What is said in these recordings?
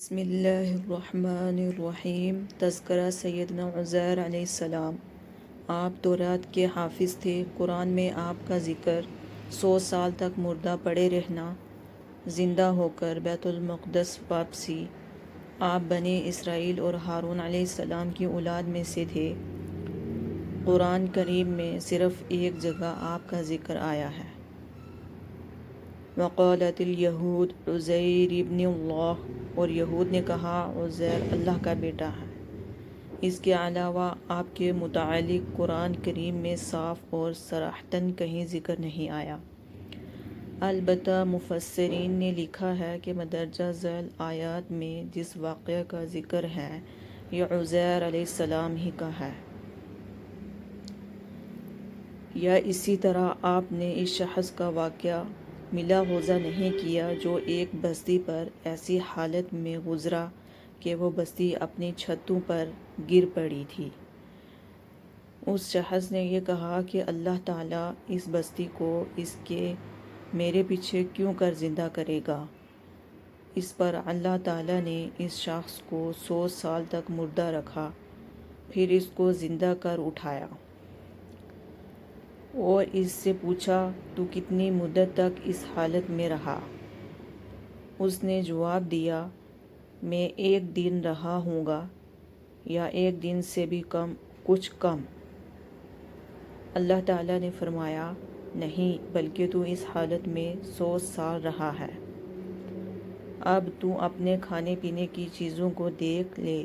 بسم اللہ الرحمن الرحیم۔ تذکرہ سیدنا عزیر علیہ السلام۔ آپ تورات کے حافظ تھے۔ قرآن میں آپ کا ذکر 100 سال تک مردہ پڑے رہنا، زندہ ہو کر بیت المقدس واپسی۔ آپ بنی اسرائیل اور ہارون علیہ السلام کی اولاد میں سے تھے۔ قرآن کریم میں صرف ایک جگہ آپ کا ذکر آیا ہے۔ وقالت الیہود عزیر ابن اللہ، اور یہود نے کہا عزیر اللہ کا بیٹا ہے۔ اس کے علاوہ آپ کے متعلق قرآن کریم میں صاف اور صراحتاً کہیں ذکر نہیں آیا۔ البتہ مفسرین نے لکھا ہے کہ مندرجہ ذیل آیات میں جس واقعہ کا ذکر ہے یہ عزیر علیہ السلام ہی کا ہے، یا اسی طرح آپ نے اس شخص کا واقعہ ملاحظہ نہیں کیا جو ایک بستی پر ایسی حالت میں گزرا کہ وہ بستی اپنی چھتوں پر گر پڑی تھی۔ اس شخص نے یہ کہا کہ اللہ تعالیٰ اس بستی کو اس کے میرے پیچھے کیوں کر زندہ کرے گا؟ اس پر اللہ تعالیٰ نے اس شخص کو 100 سال تک مردہ رکھا، پھر اس کو زندہ کر اٹھایا اور اس سے پوچھا تو کتنی مدت تک اس حالت میں رہا؟ اس نے جواب دیا میں 1 دن رہا ہوں گا یا 1 دن سے بھی کچھ کم۔ اللہ تعالیٰ نے فرمایا نہیں، بلکہ تو اس حالت میں 100 سال رہا ہے۔ اب تو اپنے کھانے پینے کی چیزوں کو دیکھ لے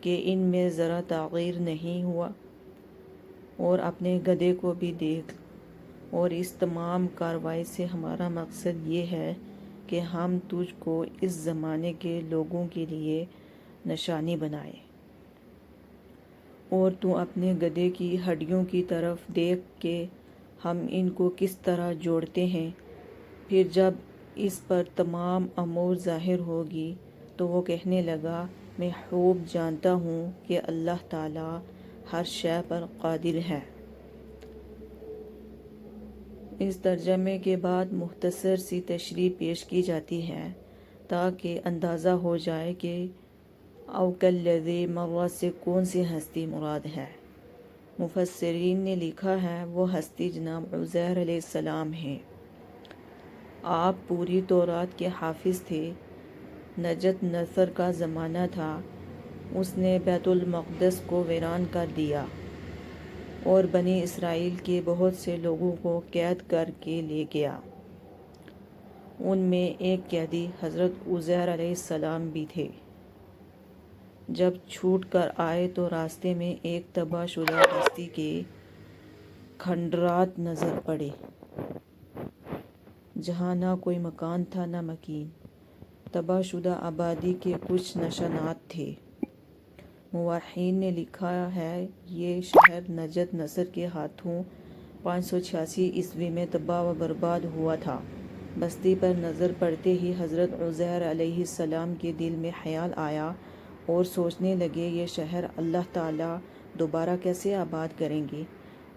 کہ ان میں ذرا تغیر نہیں ہوا، اور اپنے گدھے کو بھی دیکھ، اور اس تمام کارروائی سے ہمارا مقصد یہ ہے کہ ہم تجھ کو اس زمانے کے لوگوں کے لیے نشانی بنائیں۔ اور تو اپنے گدھے کی ہڈیوں کی طرف دیکھ کہ ہم ان کو کس طرح جوڑتے ہیں، پھر جب اس پر تمام امور ظاہر ہوگی تو وہ کہنے لگا میں خوب جانتا ہوں کہ اللہ تعالیٰ ہر شے پر قادر ہے۔ اس ترجمے کے بعد مختصر سی تشریح پیش کی جاتی ہے تاکہ اندازہ ہو جائے کہ او کالذی مر سے کون سی ہستی مراد ہے۔ مفسرین نے لکھا ہے وہ ہستی جناب عزیر علیہ السلام ہیں۔ آپ پوری تورات کے حافظ تھے۔ نجت نصر کا زمانہ تھا، اس نے بیت المقدس کو ویران کر دیا اور بنی اسرائیل کے بہت سے لوگوں کو قید کر کے لے گیا۔ ان میں ایک قیدی حضرت عزیر علیہ السلام بھی تھے۔ جب چھوٹ کر آئے تو راستے میں ایک تباہ شدہ بستی کے کھنڈرات نظر پڑے، جہاں نہ کوئی مکان تھا نہ مکین۔ تباہ شدہ آبادی کے کچھ نشانات تھے۔ مورخین نے لکھا ہے یہ شہر نجت نصر کے ہاتھوں 586 عیسوی میں تباہ و برباد ہوا تھا۔ بستی پر نظر پڑتے ہی حضرت عزیر علیہ السلام کے دل میں خیال آیا اور سوچنے لگے یہ شہر اللہ تعالیٰ دوبارہ کیسے آباد کریں گے۔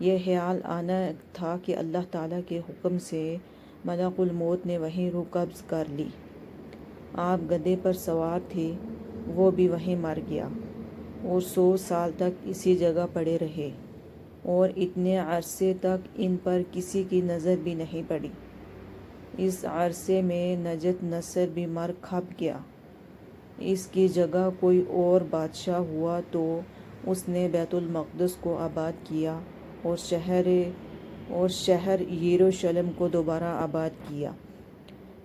یہ خیال آنا تھا کہ اللہ تعالیٰ کے حکم سے ملک الموت نے وہیں روح قبض کر لی۔ آپ گدھے پر سوار تھے، وہ بھی وہیں مر گیا اور 100 سال تک اسی جگہ پڑے رہے، اور اتنے عرصے تک ان پر کسی کی نظر بھی نہیں پڑی۔ اس عرصے میں نجت نصر بھی مر کھپ گیا۔ اس کی جگہ کوئی اور بادشاہ ہوا تو اس نے بیت المقدس کو آباد کیا اور شہر یروشلم کو دوبارہ آباد کیا۔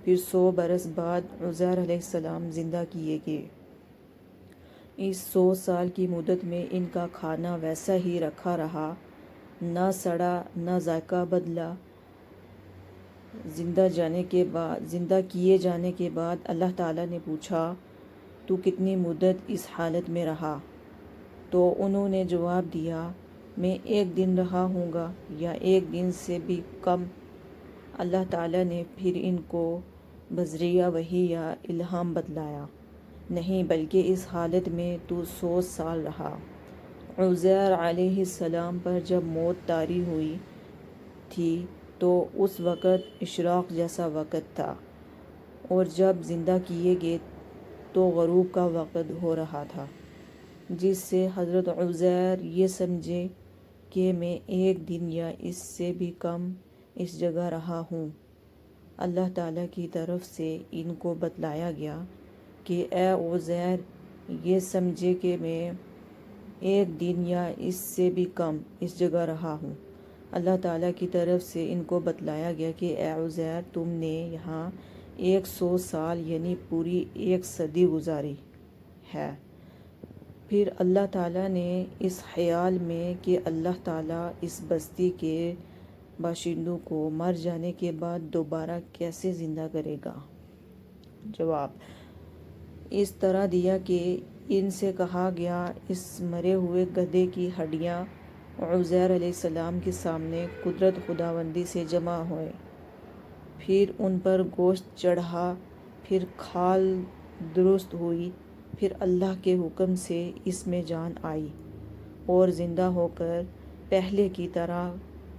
پھر 100 برس بعد عزیر علیہ السلام زندہ کیے گئے۔ اس 100 سال کی مدت میں ان کا کھانا ویسا ہی رکھا رہا، نہ سڑا نہ ذائقہ بدلا۔ زندہ کیے جانے کے بعد اللہ تعالیٰ نے پوچھا تو کتنی مدت اس حالت میں رہا؟ تو انہوں نے جواب دیا میں 1 دن رہا ہوں گا یا 1 دن سے بھی کم۔ اللہ تعالیٰ نے پھر ان کو بذریعہ وحی یا الہام بتلایا نہیں، بلکہ اس حالت میں تو 100 سال رہا۔ عزیر علیہ السلام پر جب موت طاری ہوئی تھی تو اس وقت اشراق جیسا وقت تھا، اور جب زندہ کیے گئے تو غروب کا وقت ہو رہا تھا، جس سے حضرت عزیر یہ سمجھے کہ میں ایک دن یا اس سے بھی کم اس جگہ رہا ہوں۔ اللہ تعالیٰ کی طرف سے ان کو بتلایا گیا کہ اے عزیر، یہ سمجھے کہ میں ایک دن یا اس سے بھی کم اس جگہ رہا ہوں۔ اللہ تعالیٰ کی طرف سے ان کو بتلایا گیا کہ اے عزیر، تم نے یہاں 100 سال یعنی پوری 1 صدی گزاری ہے۔ پھر اللہ تعالیٰ نے اس خیال میں کہ اللہ تعالیٰ اس بستی کے باشندوں کو مر جانے کے بعد دوبارہ کیسے زندہ کرے گا، جواب اس طرح دیا کہ ان سے کہا گیا، اس مرے ہوئے گدھے کی ہڈیاں عزیر علیہ السلام کے سامنے قدرت خداوندی سے جمع ہوئے، پھر ان پر گوشت چڑھا، پھر کھال درست ہوئی، پھر اللہ کے حکم سے اس میں جان آئی اور زندہ ہو کر پہلے کی طرح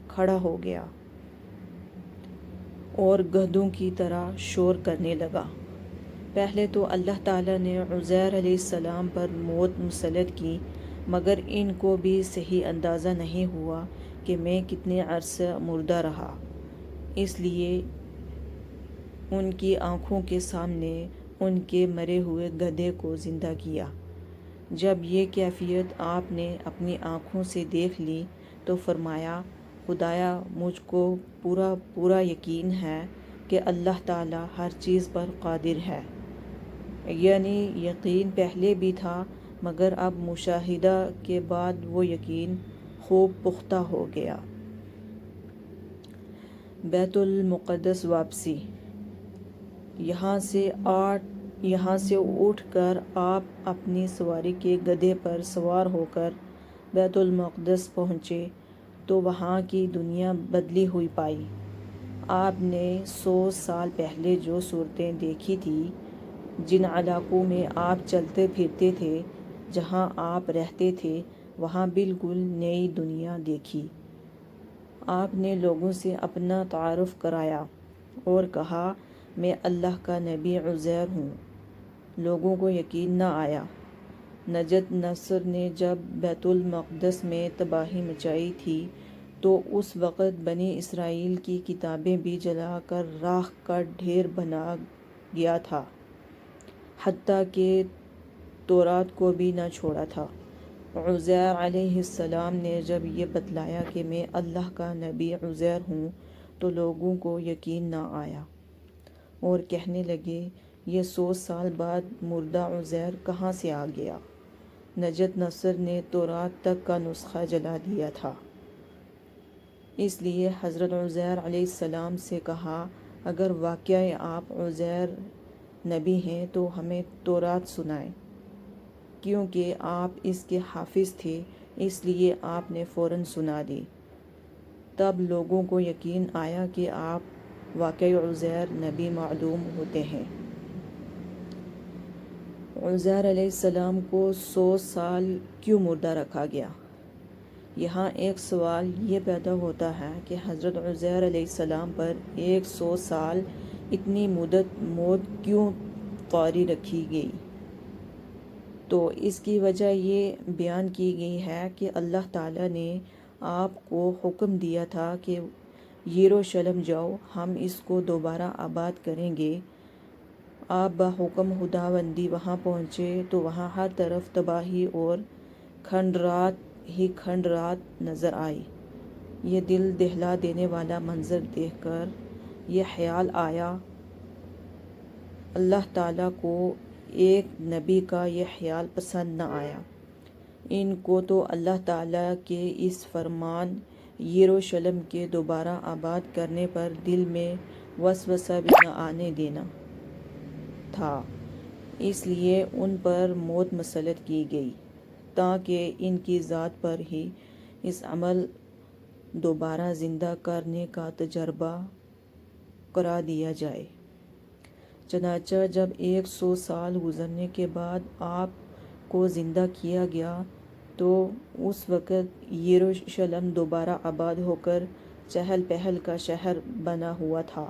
کھڑا ہو گیا اور گدھوں کی طرح شور کرنے لگا۔ پہلے تو اللہ تعالیٰ نے عزیر علیہ السلام پر موت مسلط کی، مگر ان کو بھی صحیح اندازہ نہیں ہوا کہ میں کتنے عرصہ مردہ رہا، اس لیے ان کی آنکھوں کے سامنے ان کے مرے ہوئے گدھے کو زندہ کیا۔ جب یہ کیفیت آپ نے اپنی آنکھوں سے دیکھ لی تو فرمایا، خدایا، مجھ کو پورا یقین ہے کہ اللہ تعالیٰ ہر چیز پر قادر ہے۔ یعنی یقین پہلے بھی تھا، مگر اب مشاہدہ کے بعد وہ یقین خوب پختہ ہو گیا۔ بیت المقدس واپسی۔ یہاں سے اٹھ کر آپ اپنی سواری کے گدھے پر سوار ہو کر بیت المقدس پہنچے تو وہاں کی دنیا بدلی ہوئی پائی۔ آپ نے 100 سال پہلے جو صورتیں دیکھی تھیں، جن علاقوں میں آپ چلتے پھرتے تھے، جہاں آپ رہتے تھے، وہاں بالکل نئی دنیا دیکھی۔ آپ نے لوگوں سے اپنا تعارف کرایا اور کہا، میں اللہ کا نبی عزیر ہوں۔ لوگوں کو یقین نہ آیا۔ نجد نصر نے جب بیت المقدس میں تباہی مچائی تھی تو اس وقت بنی اسرائیل کی کتابیں بھی جلا کر راکھ کا ڈھیر بنا گیا تھا، حتیٰ کہ تورات کو بھی نہ چھوڑا تھا۔ عزیر علیہ السلام نے جب یہ بتلایا کہ میں اللہ کا نبی عزیر ہوں تو لوگوں کو یقین نہ آیا اور کہنے لگے، یہ 100 سال بعد مردہ عزیر کہاں سے آ گیا؟ نجد نصر نے تورات تک کا نسخہ جلا دیا تھا۔ اس لیے حضرت عزیر علیہ السلام سے کہا، اگر واقعی آپ عزیر نبی ہیں تو ہمیں تورات سنائیں۔ کیونکہ آپ اس کے حافظ تھے، اس لیے آپ نے فوراً سنا دی۔ تب لوگوں کو یقین آیا کہ آپ واقعی عزیر نبی معلوم ہوتے ہیں۔ عزیر علیہ السلام کو 100 سال کیوں مردہ رکھا گیا؟ یہاں ایک سوال یہ پیدا ہوتا ہے کہ حضرت عزیر علیہ السلام پر 100 سال اتنی مدت موت کیوں طاری رکھی گئی؟ تو اس کی وجہ یہ بیان کی گئی ہے کہ اللہ تعالیٰ نے آپ کو حکم دیا تھا کہ یروشلم جاؤ، ہم اس کو دوبارہ آباد کریں گے۔ آپ بحکم خداوندی وہاں پہنچے تو وہاں ہر طرف تباہی اور کھنڈرات ہی کھنڈرات نظر آئی۔ یہ دل دہلا دینے والا منظر دیکھ کر یہ خیال آیا، اللہ تعالیٰ کو ایک نبی کا یہ خیال پسند نہ آیا۔ ان کو تو اللہ تعالیٰ کے اس فرمان یروشلم کے دوبارہ آباد کرنے پر دل میں وسوسہ بھی نہ آنے دینا تھا، اس لیے ان پر موت مسلط کی گئی تاکہ ان کی ذات پر ہی اس عمل دوبارہ زندہ کرنے کا تجربہ کرا دیا جائے۔ چنانچہ جب 100 سال گزرنے کے بعد آپ کو زندہ کیا گیا تو اس وقت یروشلم دوبارہ آباد ہو کر چہل پہل کا شہر بنا ہوا تھا۔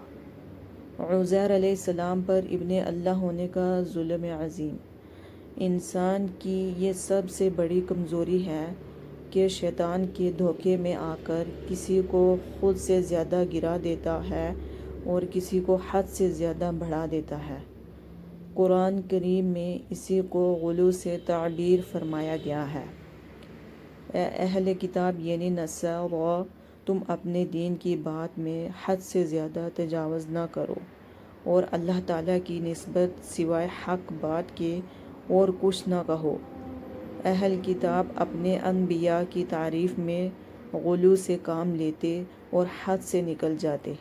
عزیر علیہ السلام پر ابن اللہ ہونے کا ظلم عظیم۔ انسان کی یہ سب سے بڑی کمزوری ہے کہ شیطان کے دھوکے میں آ کر کسی کو خود سے زیادہ گرا دیتا ہے اور کسی کو حد سے زیادہ بڑھا دیتا ہے۔ قرآن کریم میں اسی کو غلو سے تعبیر فرمایا گیا ہے۔ اے اہل کتاب یعنی نصارا، تم اپنے دین کی بات میں حد سے زیادہ تجاوز نہ کرو اور اللہ تعالیٰ کی نسبت سوائے حق بات کے اور کچھ نہ کہو۔ اہل کتاب اپنے انبیاء کی تعریف میں غلو سے کام لیتے اور حد سے نکل جاتے،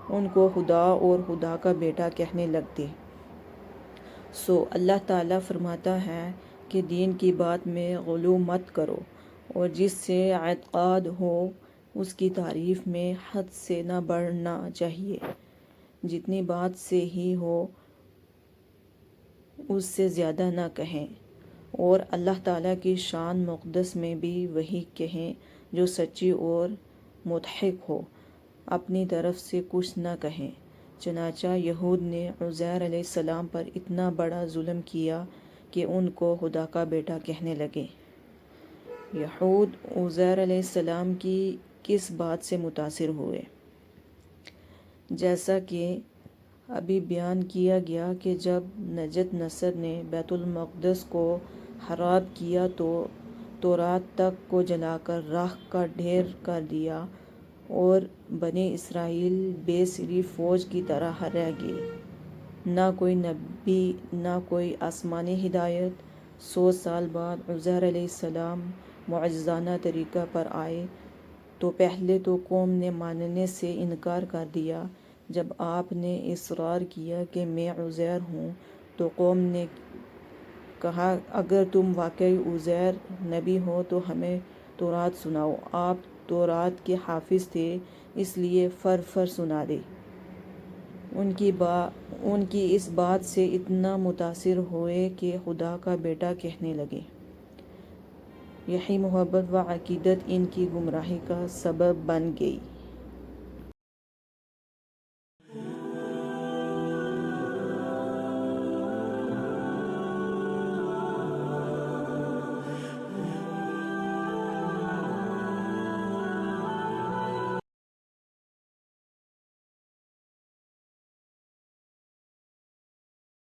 ان کو خدا اور خدا کا بیٹا کہنے لگتے۔ سو اللہ تعالیٰ فرماتا ہے کہ دین کی بات میں غلو مت کرو، اور جس سے اعتقاد ہو اس کی تعریف میں حد سے نہ بڑھنا چاہیے۔ جتنی بات سے ہی ہو اس سے زیادہ نہ کہیں، اور اللہ تعالیٰ کی شان مقدس میں بھی وہی کہیں جو سچی اور مضحک ہو، اپنی طرف سے کچھ نہ کہیں۔ چنانچہ یہود نے عزیر علیہ السلام پر اتنا بڑا ظلم کیا کہ ان کو خدا کا بیٹا کہنے لگے۔ یہود عزیر علیہ السلام کی کس بات سے متاثر ہوئے؟ جیسا کہ ابھی بیان کیا گیا کہ جب نجد نصر نے بیت المقدس کو خراب کیا تو تورات تک کو جلا کر راکھ کا ڈھیر کر دیا اور بنی اسرائیل بے سری فوج کی طرح رہ گئے، نہ کوئی نبی نہ کوئی آسمانی ہدایت۔ 100 سال بعد عزیر علیہ السلام معجزانہ طریقہ پر آئے تو پہلے تو قوم نے ماننے سے انکار کر دیا۔ جب آپ نے اصرار کیا کہ میں عزیر ہوں تو قوم نے کہا اگر تم واقعی عزیر نبی ہو تو ہمیں تورات سناؤ۔ آپ تورات کے حافظ تھے اس لیے فر سنا دے۔ ان کی اس بات سے اتنا متاثر ہوئے کہ خدا کا بیٹا کہنے لگے۔ یہی محبت و عقیدت ان کی گمراہی کا سبب بن گئی۔